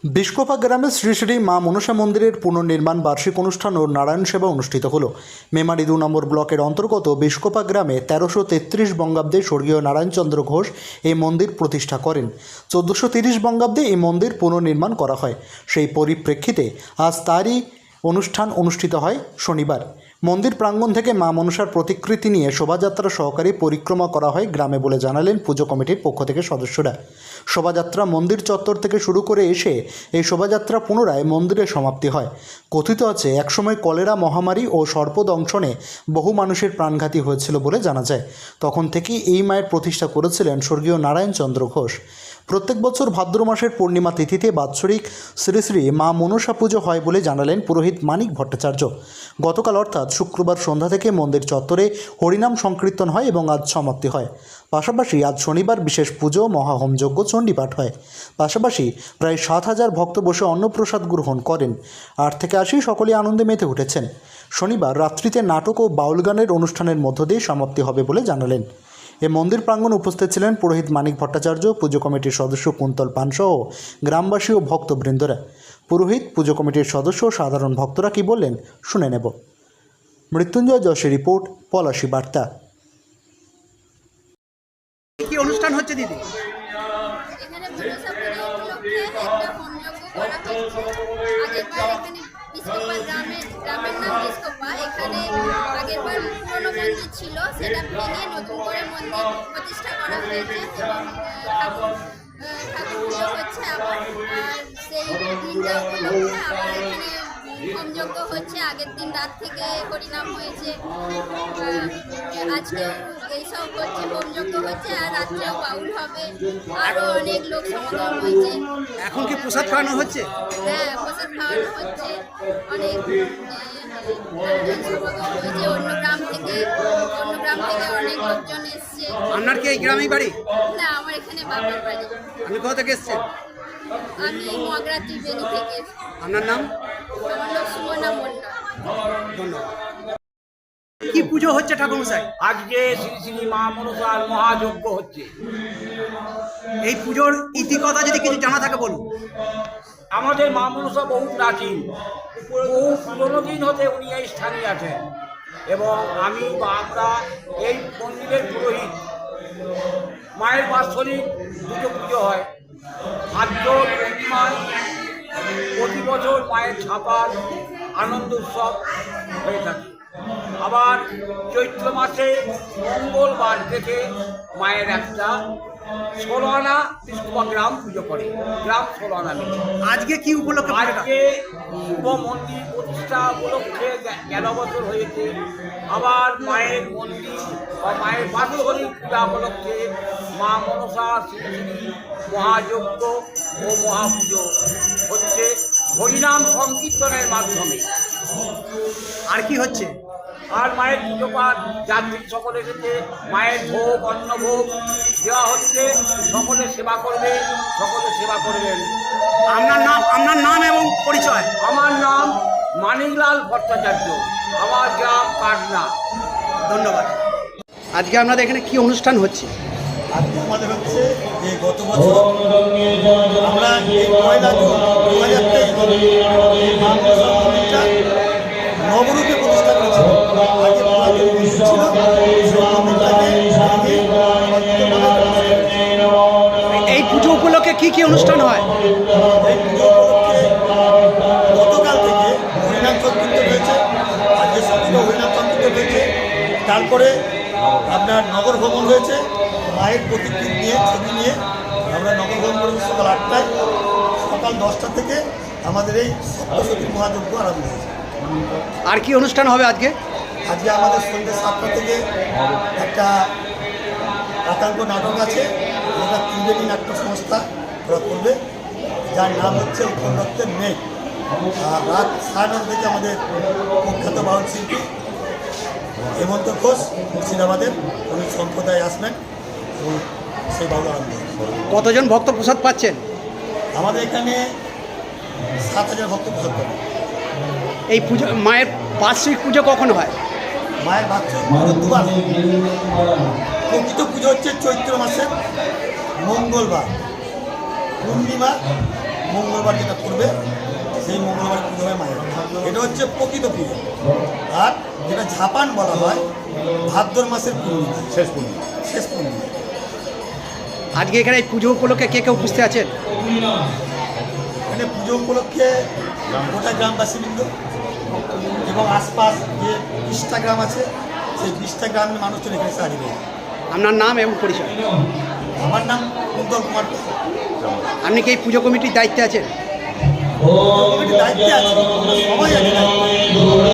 বিষ্কোপা গ্রামে শ্রী শ্রী মা মনসা মন্দিরের পুনর্নির্মাণ বার্ষিক অনুষ্ঠান ও নারায়ণ সেবা অনুষ্ঠিত হলো। মেমারি 2 নম্বর ব্লকের অন্তর্গত বিষ্কোপা গ্রামে 1333 বঙ্গাব্দে স্বর্গীয় নারায়ণচন্দ্র ঘোষ এই মন্দির প্রতিষ্ঠা করেন। 1430 বঙ্গাব্দে এই মন্দির পুনর্নির্মাণ করা হয়। সেই পরিপ্রেক্ষিতে আজ তারই অনুষ্ঠান অনুষ্ঠিত হয় শনিবার। মন্দির প্রাঙ্গণ থেকে মা মনসার প্রতিকৃতি নিয়ে শোভাযাত্রা সহকারে পরিক্রমা করা হয় গ্রামে বলে জানালেন পুজো কমিটির পক্ষ থেকে সদস্যরা। শোভাযাত্রা মন্দির চত্বর থেকে শুরু করে এসে এই শোভাযাত্রা পুনরায় মন্দিরে সমাপ্তি হয়। কথিত আছে একসময় কলেরা মহামারী ও সর্পদংশনে বহু মানুষের প্রাণঘাতী হয়েছিল বলে জানা যায়। তখন থেকেই এই মায়ের প্রতিষ্ঠা করেছিলেন স্বর্গীয় নারায়ণচন্দ্র ঘোষ। প্রত্যেক বছর ভাদ্র মাসের পূর্ণিমা তিথিতে বাৎসরিক শ্রী শ্রী মা মনসা পুজো হয় বলে জানালেন পুরোহিত মানিক ভট্টাচার্য। গতকাল অর্থাৎ শুক্রবার সন্ধ্যা থেকে মন্দির চত্বরে হরিনাম সংকীর্তন হয় এবং আজ সমাপ্তি হয়। পাশাপাশি আজ শনিবার বিশেষ পুজো, মহাহোমযজ্ঞ, চণ্ডীপাঠ হয়। পাশাপাশি প্রায় 7000 ভক্ত বসে অন্নপ্রসাদ গ্রহণ করেন। 8 থেকে 80 সকলে আনন্দে মেতে উঠেছেন। শনিবার রাত্রিতে নাটক ও বাউল গানের অনুষ্ঠানের মধ্য দিয়ে সমাপ্তি হবে বলে জানালেন। এ মন্দির প্রাঙ্গণে উপস্থিত ছিলেন পুরোহিত মানিক ভট্টাচার্য, পুজো কমিটির সদস্য কুন্তল পানসহ গ্রামবাসী ও ভক্তবৃন্দরা। পুরোহিত, পুজো কমিটির সদস্য ও সাধারণ ভক্তরা কি বললেন শুনে নেব। মৃত্যুঞ্জয় যশের রিপোর্ট, পলাশী বার্তা। কি অনুষ্ঠান হচ্ছে দিদি? এখানে মনসা পুজো উপলক্ষে একটা হোমযজ্ঞ করা হচ্ছে। আগেরবার এখানে বিষ্কোপা গ্রামের নাম বিষ্কোপা। এখানে আগেরবার পুরনো মন্দির ছিল, সেটা ভেঙে নতুন করে মন্দির প্রতিষ্ঠা করা হয়েছে এবং ঠাকুর পুজো হচ্ছে আবার। আর সেই দিনটা উপলক্ষে আবার এখানে হোমযজ্ঞ হচ্ছে। আগের দিন রাত থেকে হরিনাম হয়েছে, আজকেও এইসব হচ্ছে, হোমযজ্ঞ হচ্ছে, আর রাত্রেও বাউল হবে, আরও অনেক লোক সমাগম হয়েছে। এখন কি প্রসাদ খাওয়ানো হচ্ছে? হ্যাঁ, প্রসাদ খাওয়ানো হচ্ছে। অনেক সমাগম হয়েছে অন্য গ্রাম থেকে অনেক লোকজন এসছে। আপনার কি এই গ্রামেই বাড়ি? না, আমার এখানে বাবার বাড়ি। আপনি কোথা থেকে এসছেন? আমি মগরা ত্রিবেণী থেকে। আপনার নাম? আমার নাম সুমনা মন্ডল। ধন্যবাদ। কি পুজো হচ্ছে ঠাকুরমশাই? আজকে শ্রী শ্রী মা মনসার মহাযজ্ঞ হচ্ছে। এই পুজোর ইতিকথা যদি কিছু জানা থাকে বলুন। আমাদের মা মনসা বহু প্রাচীন, বহু পুরনো দিন হতে উনি এই স্থানে আছেন এবং আমি বা আমরা এই মন্দিরের পুরোহিত। মায়ের বাৎসরিক দুটো পুজো হয়। ভাদ্র পূর্ণিমায় প্রতি বছর মায়ের ছাপার আনন্দ উৎসব হয়ে থাকে। আবার চৈত্র মাসে মঙ্গলবার থেকে মায়ের একটা 16 আনা বিষ্কোপা গ্রাম পুজো করে, গ্রাম 16 আনা মিলে। আজকে কি উপলক্ষে পুজোটা? আজকে শুভ মন্দির প্রতিষ্ঠা উপলক্ষে 11 বছর হয়েছে। আবার মায়ের মন্দির বা মায়ের বাৎসরিক পূজা উপলক্ষে মা মনসা শ্রী শ্রী মহাযজ্ঞ ও মহাপুজো হচ্ছে হরিনাম সংকীর্তনের মাধ্যমে। আর কি হচ্ছে? আর মায়ের পুজো পাঠ, যাত্রী সকলে এসেছে, মায়ের ভোগ অন্নভোগ দেওয়া হচ্ছে। সকলে সেবা করবে, সকলে সেবা করবেন। আপনার নাম এবং পরিচয়? আমার নাম মানিকলাল ভট্টাচার্য, আমার গ্রাম কাটনা। ধন্যবাদ। আজকে আপনাদের এখানে কি অনুষ্ঠান হচ্ছে? আজকে আমাদের হচ্ছে যে গত বছর আমরা এই 1 জুন 2023 নবরূপে প্রতিষ্ঠা করেছিলাম। আগে পুরাতন মন্দির ছিল, সেই মন্দিরটাকে এই পুজো উপলক্ষে কি কি অনুষ্ঠান হয়? এই পুজো উপলক্ষে গতকাল থেকে হরিনাম সংকীর্তন হয়েছে, আজকে সকালে হরিনাম সংকীর্তন হয়েছে। তারপরে আপনার নগর ভ্রমণ হয়েছে। মায়ের প্রতিকৃতি নিয়ে, ছবি নিয়ে আমরা নগর ভ্রমণ করেছি সকাল 8টায়। সকাল 10টা থেকে আমাদের এই সপ্তশতী মহাযজ্ঞ আরম্ভ হয়েছে। আর কি অনুষ্ঠান হবে আজকে? আজকে আমাদের সন্ধ্যে 7টা থেকে একটা একাঙ্ক নাটক আছে, যেটা ত্রিবেণী নাট্য সংস্থা ওরা করবে, যার নাম হচ্ছে উত্তম দত্তের মেঘ। আর রাত 9:30 থেকে আমাদের প্রখ্যাত বাউল শিল্পী হেমন্ত ঘোষ মুর্শিদাবাদের উনি সম্প্রদায় আসবেন এবং সেই বাউল আরম্ভ হবে। কতজন ভক্ত প্রসাদ পাচ্ছেন? আমাদের এখানে 7000 ভক্ত প্রসাদ পাবে। এই পুজো, মায়ের বার্ষিক পুজো কখন হয়? মায়ের বাৎসরিক পুজো দুবার। প্রকৃত পুজো হচ্ছে চৈত্র মাসের মঙ্গলবার, পূর্ণিমা মঙ্গলবার যেটা করবে সেই মঙ্গলবার পুজো হয় মায়ের। এটা হচ্ছে প্রকৃত পুজো। আর যেটা ঝাপান বলা হয় ভাদ্র মাসের পূর্ণিমা, শেষ পূর্ণিমা। আজকে এখানে এই পুজো উপলক্ষে কে কে উপস্থিত আছেন? এখানে পুজো উপলক্ষে গোটা গ্রামবাসীবৃন্দ এবং আশপাশ যে 20টা গ্রাম আছে সেই 20টা গ্রামের মানুষজন এখানে এসে হাজির হয়েছে। আপনার নাম এবং পরিচয়? আমার নাম কুন্তল কুমার পাল। আপনি কি এই পুজো কমিটির দায়িত্বে আছেন? কমিটির দায়িত্বে আছে, আমরা সবাই আছি দায়িত্বে।